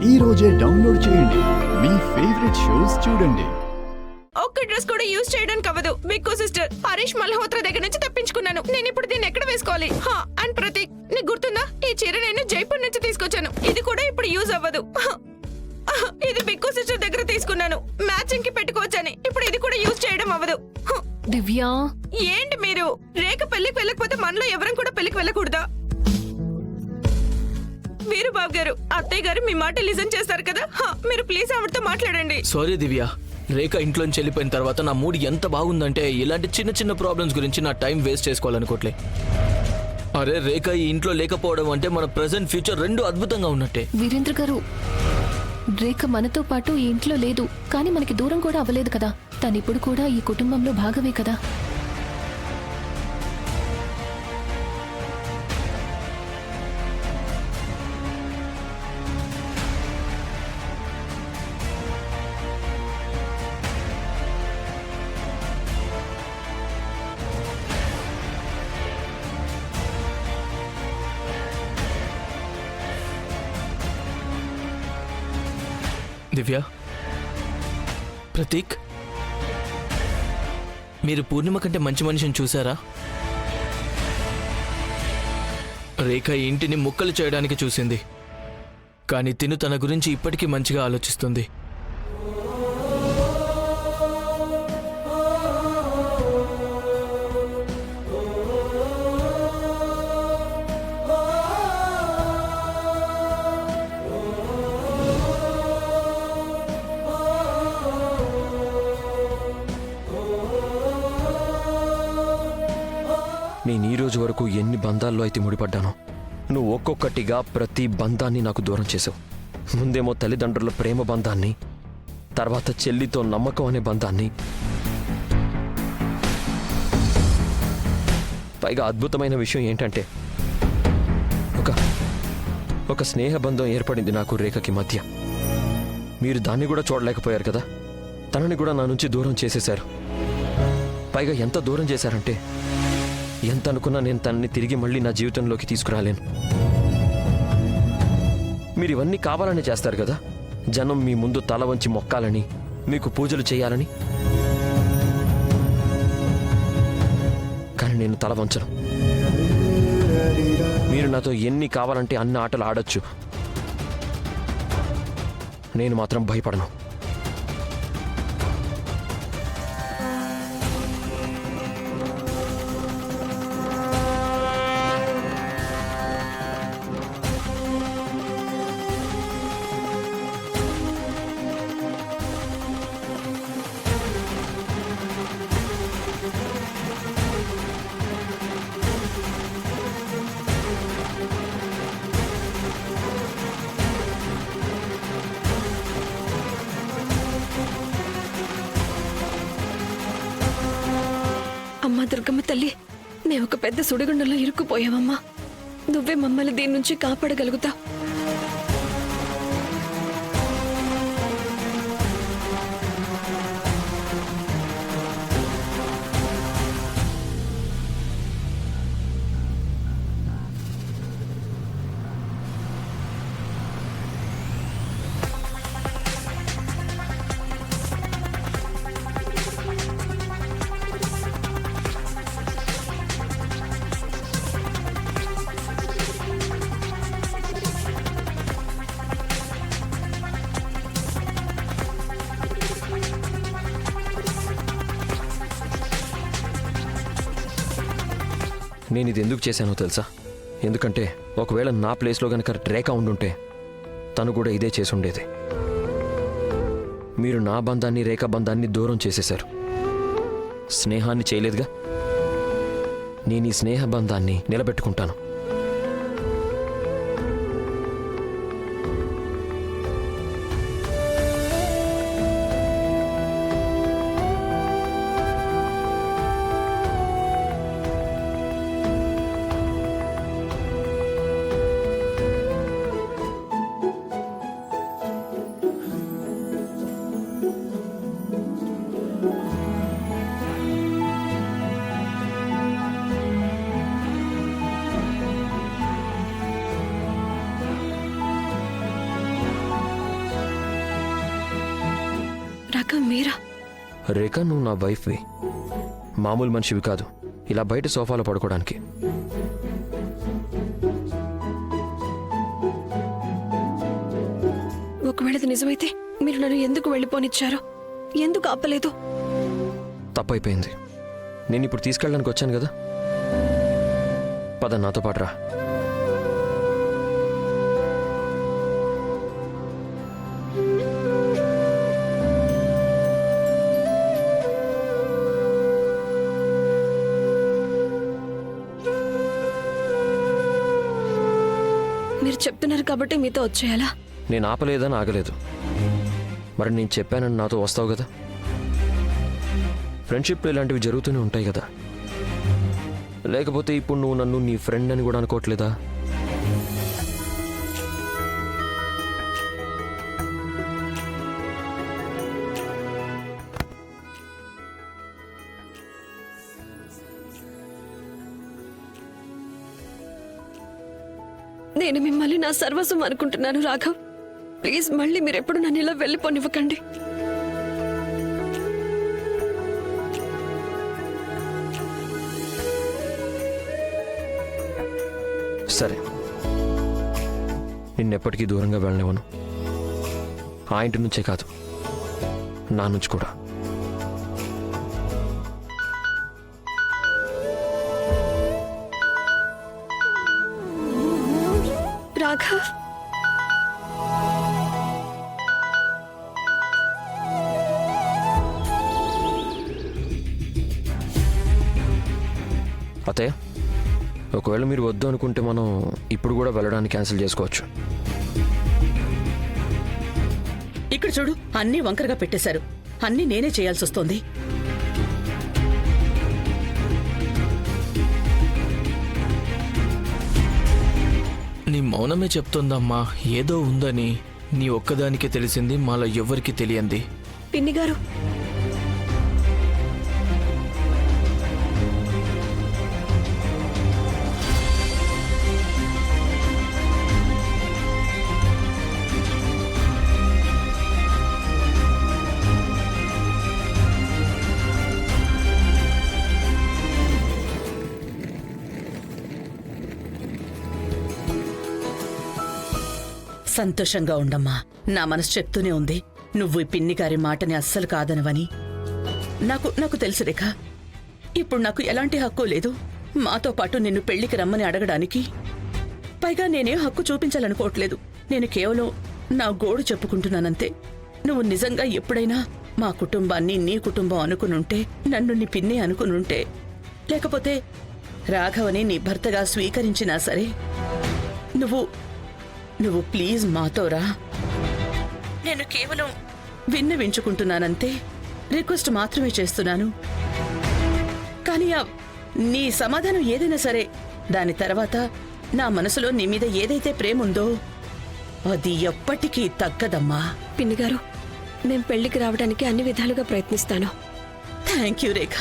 ఈ రోజే డౌన్లోడ్ చేయండి. మీ ఫేవరెట్ షోస్ చూడండి. ఒక్క డ్రెస్ కూడా యూజ్ చేయడానికి అవ్వదు. బిగ్గు సిస్టర్ హరీష్ మల్హోత్రా దగ్గర నుంచి తప్పించుకున్నాను. నేను ఇప్పుడు దీన్ని ఎక్కడ వేసుకోవాలి? అండ్ ప్రతీక్, నీకు గుర్తుందా, ఈ చీర నేను జైపూర్ నుంచి తీసుకొచ్చాను. ఇది కూడా ఇప్పుడు యూజ్ అవ్వదు. ఇది బిగ్గు సిస్టర్ దగ్గర తీసుకున్నాను, మ్యాచింగ్ కి పెట్టుకోవచ్చని. ఇప్పుడు ఇది కూడా యూజ్ చేయడం అవ్వదు. దివ్య, ఏంటి మీరు? రేఖ పెళ్లికి వెళ్ళకపోతే మనలో ఎవరం కూడా పెళ్లికి వెళ్ళకూడదా? వీరుబాబు గారు, అత్తయ్య గారు మీ మాట లిజన్ చేస్తారు కదా. మీరు ప్లీజ్ ఆవిడతో మాట్లాడండి. సారీ దివ్య, రేఖ ఇంట్లోంచి వెళ్ళిపోయిన తర్వాత నా మూడ్ ఎంత బాగుందంటే ఇలాంటి చిన్న చిన్న ప్రాబ్లమ్స్ గురించి నా టైం వేస్ట్ చేసుకోవాలనుకోవట్లే. అరే, రేఖ ఈ ఇంట్లో లేకపోవడం అంటే మన ప్రెసెంట్ ఫ్యూచర్ రెండు అద్భుతంగా ఉన్నట్టే. వీరేంద్ర గారు, రేఖ మనతో పాటు ఈ ఇంట్లో లేదు, కానీ మనకి దూరం కూడా అవ్వలేదు కదా. తనిప్పుడు కూడా ఈ కుటుంబంలో భాగమే కదా. దివ్య, ప్రతీక్, మీరు పూర్ణిమ కంటే మంచి మనిషిని చూసారా? రేఖ ఈ ఇంటిని ముక్కలు చేయడానికి చూసింది, కానీ తిను తన గురించి ఇప్పటికీ మంచిగా ఆలోచిస్తుంది. నేను ఈ రోజు వరకు ఎన్ని బంధాల్లో అయితే ముడిపడ్డానో, నువ్వు ఒక్కొక్కటిగా ప్రతి బంధాన్ని నాకు దూరం చేసావు. ముందేమో తల్లిదండ్రుల ప్రేమ బంధాన్ని, తర్వాత చెల్లితో నమ్మకం అనే బంధాన్ని, పైగా అద్భుతమైన విషయం ఏంటంటే ఒక స్నేహ బంధం ఏర్పడింది నాకు రేఖకి మధ్య. మీరు దాన్ని కూడా చూడలేకపోయారు కదా. తనని కూడా నా నుంచి దూరం చేసేశారు. పైగా ఎంత దూరం చేశారంటే, ఎంత అనుకున్నా నేను తనని తిరిగి మళ్ళీ నా జీవితంలోకి తీసుకురాలేను. మీరు ఇవన్నీ కావాలని చేస్తారు కదా, జనం మీ ముందు తల వంచి మొక్కాలని, మీకు పూజలు చేయాలని. కానీ నేను తల వంచను. మీరు నాతో ఎన్ని కావాలంటే అన్ని ఆటలు ఆడొచ్చు, నేను మాత్రం భయపడను. అమ్మా దుర్గమ్మ తల్లి, మేము ఒక పెద్ద సుడిగుండంలో ఇరుక్కుపోయామమ్మా. నువ్వే మమ్మల్ని దీని నుంచి కాపాడగలుగుతావు. నేను ఇది ఎందుకు చేశానో తెలుసా? ఎందుకంటే ఒకవేళ నా ప్లేస్లో గనక రేఖ ఉండుంటే తను కూడా ఇదే చేసి ఉండేది. మీరు నా బంధాన్ని, రేఖ బంధాన్ని దూరం చేసేశారు, స్నేహాన్ని చేయలేదుగా. నేను ఈ స్నేహ బంధాన్ని నిలబెట్టుకుంటాను. రాఘవ్ మీరా? రేఖ, నువ్వు నా వైఫ్వి. మామూలు మనిషివి కాదు ఇలా బయట సోఫాలో పడుకోవడానికి. ఒకవేళ ఇది నిజమైతే మీరు నన్ను ఎందుకు వెళ్ళిపోనిచ్చారు? ఎందుకు ఆపలేదు? తప్పైపోయింది. నేను ఇప్పుడు తీసుకెళ్ళడానికి వచ్చాను కదా, పద నాతో పాటు రా. మీరు చెప్తున్నారు కాబట్టి మీతో వచ్చేయాలా? నేను ఆపలేదని ఆగలేదు. మరి నేను చెప్పానని నాతో వస్తావు కదా. ఫ్రెండ్షిప్లో ఇలాంటివి జరుగుతూనే ఉంటాయి కదా. లేకపోతే ఇప్పుడు నువ్వు నన్ను నీ ఫ్రెండ్ అని కూడా అనుకోవట్లేదా? నేను మిమ్మల్ని నా సర్వస్వం అనుకుంటున్నాను రాఘవ్. ప్లీజ్ మళ్ళీ మీరెప్పుడు నన్ను ఇలా వెళ్ళిపోనివ్వకండి. సరే, నిన్నెప్పటికీ దూరంగా వెళ్ళనివ్వను. ఆ ఇంటి నుంచే కాదు, నా నుంచి కూడా. రాఘవ్, అత్తయ్య, ఒకవేళ మీరు వద్దు అనుకుంటే మనం ఇప్పుడు కూడా వెళ్ళడానికి క్యాన్సిల్ చేసుకోవచ్చు. ఇక్కడ చూడు, అన్నీ వంకరగా పెట్టేశారు. అన్నీ నేనే చేయాల్సి వస్తోంది. నీ మౌనమే చెప్తోందమ్మా ఏదో ఉందని. నీ ఒక్కదానికే తెలిసింది, మాలో ఎవ్వరికీ తెలియంది. పిన్ని గారు, సంతోషంగా ఉండమ్మా. నా మనసు చెప్తూనే ఉంది నువ్వు ఈ పిన్ని గారి మాటని అస్సలు కాదనవని. నాకు తెలుసు రేఖ. ఇప్పుడు నాకు ఎలాంటి హక్కు లేదు మాతో పాటు నిన్ను పెళ్లికి రమ్మని అడగడానికి. పైగా నేనే హక్కు చూపించాలనుకోవట్లేదు. నేను కేవలం నా గోడు చెప్పుకుంటున్నానంతే. నువ్వు నిజంగా ఎప్పుడైనా మా కుటుంబాన్ని నీ కుటుంబం అనుకునుంటే, నన్ను నీ పిన్ని అనుకునుంటే, లేకపోతే రాఘవని నీ భర్తగా స్వీకరించినా సరే, నువ్వు ప్లీజ్ మాతో రా. నేను కేవలం విన్నవించుకుంటున్నానంతే. రిక్వెస్ట్ మాత్రమే చేస్తున్నాను. కానీ నీ సమాధానం ఏదైనా సరే, దాని తర్వాత నా మనసులో నీ మీద ఏదైతే ప్రేమ ఉందో అది ఎప్పటికీ తగ్గదమ్మా. పిన్ని గారు, మేం పెళ్లికి రావడానికి అన్ని విధాలుగా ప్రయత్నిస్తాను. Thank you Rekha.